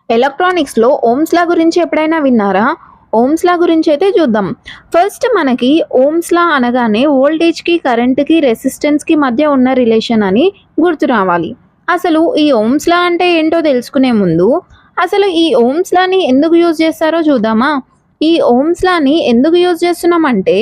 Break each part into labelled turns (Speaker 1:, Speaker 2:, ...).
Speaker 1: ఎలక్ట్రానిక్స్‌లో Ohm's లా గురించి ఎప్పుడైనా విన్నారా? ఓమ్స్ లా గురించి అయితే చూద్దాం. ఫస్ట్ మనకి ఓమ్స్ లా అనగానే వోల్టేజ్‌కి, కరెంట్‌కి, రెసిస్టెన్స్‌కి మధ్య ఉన్న రిలేషన్ అని గుర్తు రావాలి. అసలు ఈ ఓమ్స్ లా అంటే ఏంటో తెలుసుకునే ముందు, అసలు ఈ ఓమ్స్ లాని ఎందుకు యూజ్ చేస్తారో చూద్దామా? ఈ ఓమ్స్ లాని ఎందుకు యూజ్ చేస్తున్నామంటే,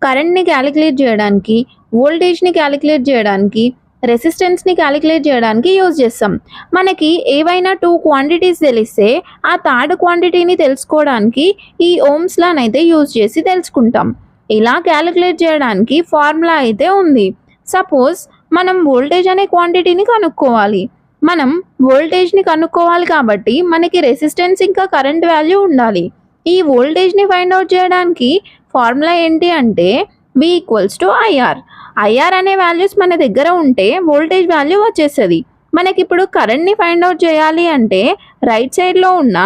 Speaker 1: కరెంట్‌ని కాలిక్యులేట్ చేయడానికి, వోల్టేజ్‌ని కాలిక్యులేట్ చేయడానికి, రెసిస్టెన్స్‌ని కాలిక్యులేట్ చేయడానికి యూజ్ చేస్తాం. మనకి ఏవైనా 2 క్వాంటిటీస్ తెలిస్తే, ఆ థర్డ్ క్వాంటిటీని తెలుసుకోవడానికి ఈ ఓమ్స్ లానైతే యూజ్ చేసి తెలుసుకుంటాం. ఇలా కాలిక్యులేట్ చేయడానికి ఫార్ములా అయితే ఉంది. సపోజ్ మనం వోల్టేజ్ అనే క్వాంటిటీని కనుక్కోవాలి. మనం వోల్టేజ్‌ని కనుక్కోవాలి కాబట్టి మనకి రెసిస్టెన్స్ ఇంకా కరెంట్ వాల్యూ ఉండాలి. ఈ వోల్టేజ్‌ని ఫైండ్ ఔట్ చేయడానికి ఫార్ములా ఏంటి అంటే V=IR. ఐఆర్ అనే వాల్యూస్ మన దగ్గర ఉంటే వోల్టేజ్ వాల్యూ వచ్చేస్తది. మనకిప్పుడు కరెంట్‌ని ఫైండ్ ఔట్ చేయాలి అంటే రైట్ సైడ్‌లో ఉన్న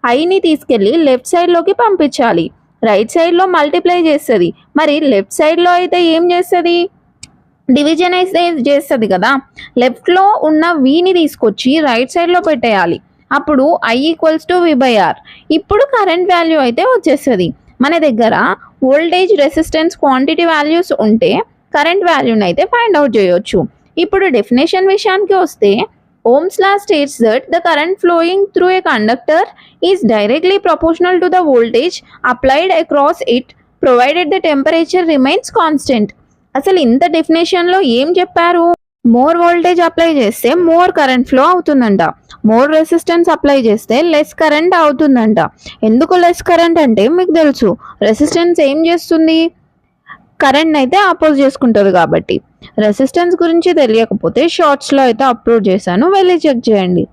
Speaker 1: ఐని తీసుకెళ్ళి లెఫ్ట్ సైడ్‌లోకి పంపించాలి. రైట్ సైడ్‌లో మల్టిప్లై చేస్తది. మరి లెఫ్ట్ సైడ్‌లో అయితే ఏం చేస్తది? డివిజన్ అయితే చేస్తది కదా! లెఫ్ట్‌లో ఉన్న వీని తీసుకొచ్చి రైట్ సైడ్‌లో పెట్టేయాలి. అప్పుడు I=V/R. ఇప్పుడు కరెంట్ వాల్యూ అయితే వచ్చేస్తది. మన దగ్గర వోల్టేజ్, రెసిస్టెన్స్, క్వాంటిటీ వాల్యూస్ ఉంటే కరెంట్ వాల్యూని అయితే ఫైండ్ ఔట్ చేయొచ్చు. ఇప్పుడు డెఫినేషన్ విషయానికి వస్తే, Ohm's law states that the current flowing through a conductor is directly proportional to the voltage applied across it provided the temperature remains constant. అసలు ఇంత డెఫినేషన్లో ఏం చెప్పారు? మోర్ వోల్టేజ్ అప్లై చేస్తే మోర్ కరెంట్ ఫ్లో అవుతుందంట. More resistance apply చేస్తే less current అవుతుందంట. ఎందుకు లెస్ కరెంట్ అంటే మీకు తెలుసు, రెసిస్టెన్స్ ఏం చేస్తుంది? కరెంట్ అయితే అపోజ్ చేసుకుంటుంది కాబట్టి. రెసిస్టెన్స్ గురించి తెలియకపోతే షార్ట్స్లో అయితే అప్లోడ్ చేశాను, వెళ్ళి చెక్ చేయండి.